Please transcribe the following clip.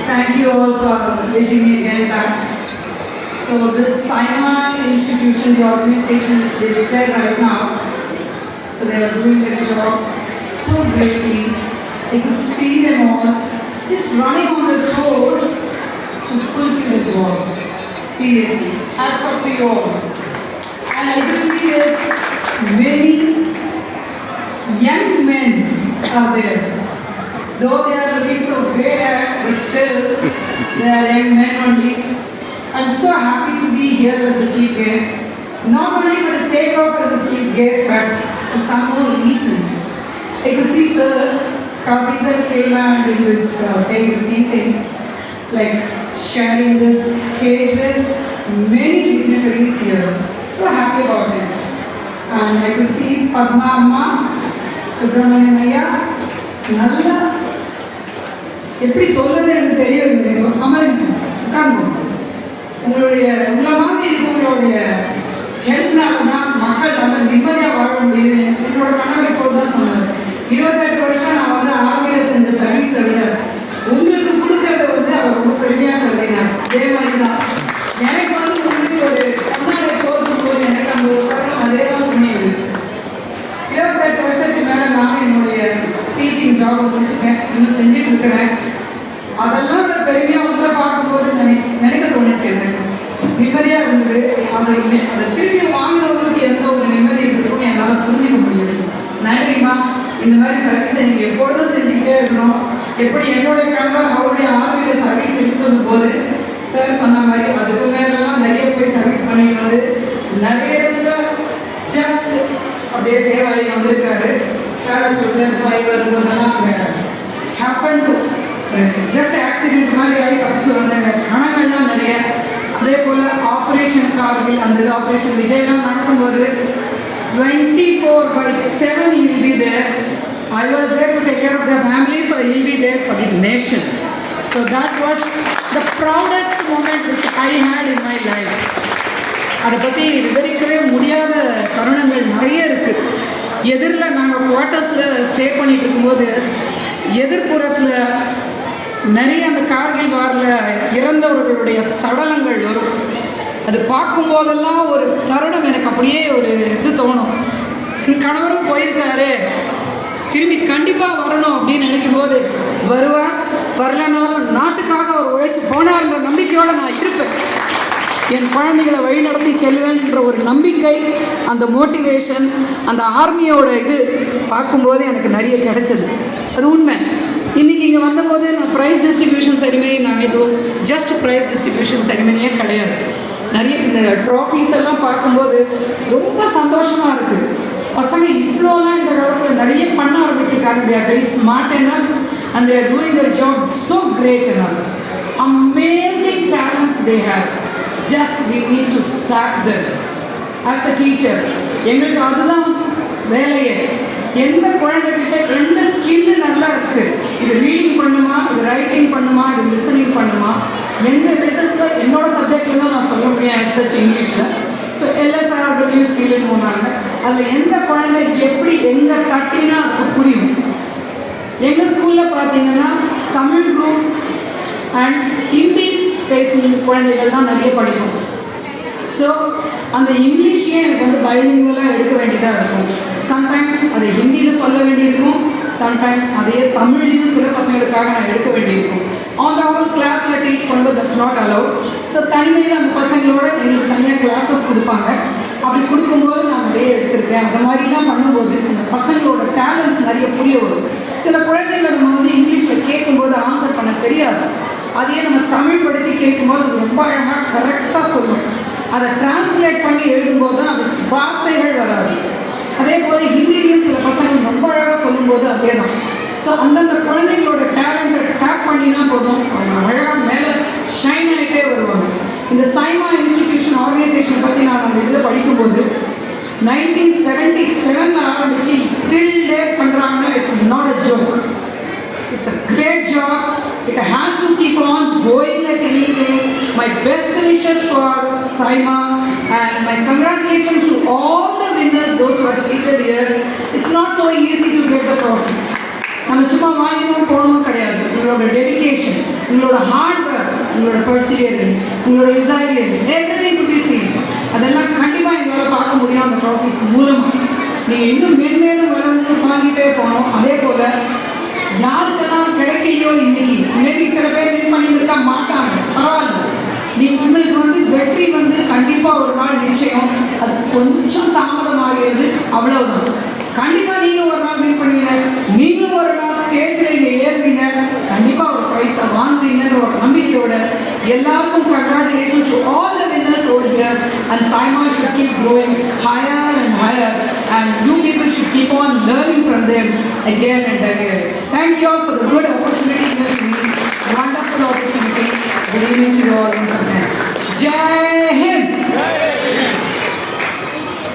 Thank you all for wishing me again back. So this Saima institution, the organization which they said right now, so they are doing their job so greatly. You could see them all just running on their toes to fulfill the job. Seriously, hats off to you all. And I could see that many young men are there. Though they are looking so grey haired, but still they are young men only. I'm so happy to be here as the chief guest. Not only for the sake of as the chief guest, but for some more reasons. I could see Sir, Kasi Sir came and he was saying the same thing, like sharing this stage with many dignitaries here. So happy about it. And I could see Padma Amma, Subramaniam Ayya, நல்லா எப்படி சொல்றது எனக்கு தெரியவில்லை. அமரன் உட்கார்ந்து உங்களுடைய மாதிரி உங்களுடைய ஹெல்ப்னால தான் மக்கள் நல்ல நிம்மதியாக வாழ முடியுது. என்னோட கனவு இப்போது தான் சொன்னார், 28 வருஷம் நான் வந்து ஆர்மியில் செஞ்ச சர்வீஸை விட உங்களுக்கு கொடுக்கறத வந்து அவர் ரொம்ப பெருமையாக கருதினார். அதே மாதிரி தான் எனக்கு வந்து உங்களுக்கு ஒரு கர்நாடக போகிறதுக்கு போது எனக்கு அந்த ஒரு படம் அதே தான் புரியுது. 28 வருஷத்துக்கு மேலே நானும் என்னுடைய டீச்சிங் ஜாப் முடிச்சுட்டேன், இன்னும் செஞ்சுட்டு இருக்கிறேன். அதெல்லாம் விட பெருமையாக உங்களை பார்க்கும்போது நினைக்க தோணுச்சு. எனக்கு நிம்மதியாக இருந்தது. அந்த திருப்பி வாங்குறவங்களுக்கு எந்த ஒரு நிம்மதி இருக்குன்னு என்னால் புரிஞ்சுக்க முடியாது. நன்றிமா, இந்த மாதிரி சர்வீஸை நீங்கள் எப்பொழுதும் செஞ்சுக்கிட்டே இருக்கணும். எப்படி என்னுடைய கணவர் அவருடைய ஆர்மியில் சர்வீஸ் எடுத்தது போது சார் சொன்ன மாதிரி அதுக்கு மேலெல்லாம் நிறைய போய் சர்வீஸ் பண்ணிட்டு வந்து நிறைய இடத்துல ஜஸ்ட் அப்படியே சேவாலி வந்திருக்காரு. பேராசூட்டில் வரும்போதெல்லாம் ஹேப்பன் டு ஜஸ்ட் ஆக்சிடென்ட் மாதிரி ஆகி தப்பிச்சு வந்தாங்க. கணங்கள்லாம் நிறைய. அதே போல் ஆப்ரேஷன் கார்கில் அந்த ஆப்ரேஷன் விஜயெல்லாம் நடக்கும்போது 24/7 he will be there. I was there to take care of the family, so he will be there for the nation. So that was the proudest moment which I had in my life. அதை பற்றி விவரிக்கவே முடியாத தருணங்கள் நிறைய இருக்குது. எதிரில் நாங்கள் குவார்ட்டர்ஸில் stay பண்ணிகிட்டு இருக்கும்போது எதிர்ப்புறத்தில் நிறைய அந்த கார்கில் வாரில் இறந்தவர்களுடைய சடலங்கள் வரும். அது பார்க்கும்போதெல்லாம் ஒரு தருணம் எனக்கு அப்படியே ஒரு இது தோணும். என் கணவரும் போயிருக்காரு, திரும்பி கண்டிப்பாக வரணும் அப்படின்னு நினைக்கும் போது வருவார். வரலனாலும் நாட்டுக்காக அவர் உழைச்சி போனார்ன்ற நம்பிக்கையோடு நான் இருப்பேன். என் குழந்தைகளை வழிநடத்தி செல்வேன்ற ஒரு நம்பிக்கை, அந்த மோட்டிவேஷன், அந்த ஆர்மியோட இது பார்க்கும்போது எனக்கு நிறைய கிடைச்சது. அது உண்மை. இன்றைக்கி இங்கே வந்தபோது நான் ப்ரைஸ் டிஸ்ட்ரிபியூஷன் செரிமனி, நாங்கள் இது ஜஸ்ட் ப்ரைஸ் டிஸ்ட்ரிபியூஷன் செரிமனியே கிடையாது. நிறைய இந்த ட்ராஃபீஸ் எல்லாம் பார்க்கும்போது ரொம்ப சந்தோஷமாக இருக்குது. பசங்க இவ்வளோலாம் இந்த காலத்தில் நிறைய பண்ண ஆரம்பிச்சிருக்காங்க. They are very smart enough and they are doing their job so great enough. Amazing talents they have. Just we need to tap them. As a teacher, எங்களுக்கு அதுதான் வேலையே. எந்த குழந்தைகிட்ட எந்த ஸ்கில்லு நல்லா இருக்குது, இது ரீடிங் பண்ணுமா, இது ரைட்டிங் பண்ணுமா, இது லிசனிங் பண்ணுமா, எந்த விதத்தில் என்னோட சப்ஜெக்டில் தான் நான் சொல்ல முடியும் எஸ்ஹெச் இங்கிலீஷில். ஸோ LSRW ஸ்கில்லுன்னு போனாங்க. அதில் எந்த குழந்தை எப்படி எங்கே கட்டினா அது புரியும். எங்கள் ஸ்கூலில் பார்த்தீங்கன்னா தமிழ் குரூப் அண்ட் ஹிந்தி பேசுகிற குழந்தைகள் தான் நிறைய படிக்கும். ஸோ அந்த இங்கிலீஷே எனக்கு வந்து பைலிங்குவலாக எடுக்க வேண்டியதாக இருக்கும். சம்டைம்ஸ் அதை ஹிந்தியில் சொல்ல வேண்டியிருக்கும், சம்டைம்ஸ் அதே தமிழ்லையும் சில பசங்களுக்காக நான் எடுக்க வேண்டியிருக்கும். ஆன் த ஹோல் கிளாஸில் டீச் பண்ணும்போது தட்ஸ் நாட் அலோவ். ஸோ தனிமையில் அந்த பசங்களோட எங்களுக்கு தனியாக கிளாஸஸ் கொடுப்பாங்க. அப்படி கொடுக்கும்போது நான் நிறைய எடுத்திருக்கேன். அந்த மாதிரிலாம் பண்ணும்போது அந்த பசங்களோட டேலண்ட்ஸ் நிறைய புரிய வரும். சில குழந்தைகள் நம்ம வந்து இங்கிலீஷில் கேட்கும்போது ஆன்சர் பண்ண தெரியாது. அதையே நம்ம தமிழ் படுத்தி கேட்கும்போது அது ரொம்ப அழகாக கரெக்டாக சொல்லும். அதை டிரான்ஸ்லேட் பண்ணி எழுதும்போது தான் அது வார்த்தைகள் வராது. அதே போல் ஹிந்திலையும் சில பசங்க ரொம்ப அழகாக சொல்லும்போது அதே தான். ஸோ அந்தந்த குழந்தைங்களோட டேலண்ட்டை டேப் பண்ணினா போதும், அவங்க அழகாக மேலே ஷைன் ஆகிட்டே வருவாங்க. இந்த சைமா இன்ஸ்டிடியூஷன் ஆர்கனைசேஷன் பற்றி நான் அந்த இதில் படிக்கும்போது 1977 ஆரம்பித்து டில் டேட் பண்ணுறாங்கன்னா it's not a joke. It's a great job. It has to keep on going like anything. My best wishes for Saima and my congratulations to all the winners, those who are seated here. It's not so easy to get the trophy. நம்ம சும்மா வாங்கினோம் போகணும் கிடையாது. உங்களோட dedication உங்களோட hard work, உங்களோட perseverance, உங்களோட resilience, everything to be seen. அதெல்லாம் கண்டிப்பாக எங்களால் பார்க்க முடியும் அந்த ட்ராஃபிஸ் மூலமாக. நீங்கள் இன்னும் மேன்மேலும் வளர்ந்து வாங்கிட்டே போகணும். அதே போல் யாருக்கெல்லாம் கிடைக்கலையோ இன்னைக்கு, மேபி சில பேர் வின் பண்ணியிருக்கா மாட்டாங்க, பரவாயில்ல. உங்களுக்கு வந்து வெற்றி வந்து கண்டிப்பாக ஒரு நாள் நிச்சயம். அது கொஞ்சம் தாமதமாகிறது, அவ்வளவுதான். கண்டிப்பாக நீங்களும் ஒரு நாள் வின் பண்ணுவீங்க. நீங்களும் ஒரு நாள் ஸ்டேஜில் இங்கே ஏறுவீங்க, கண்டிப்பாக ஒரு ப்ரைஸை வாங்குவீங்கன்ற ஒரு நம்பிக்கையோட எல்லாருக்கும் congratulations to all the winners over here. And Saima should keep growing higher and higher, and you people should keep on learning from them again and again. Thank you all for the good opportunity given to me. Wonderful opportunity. Good evening to you all.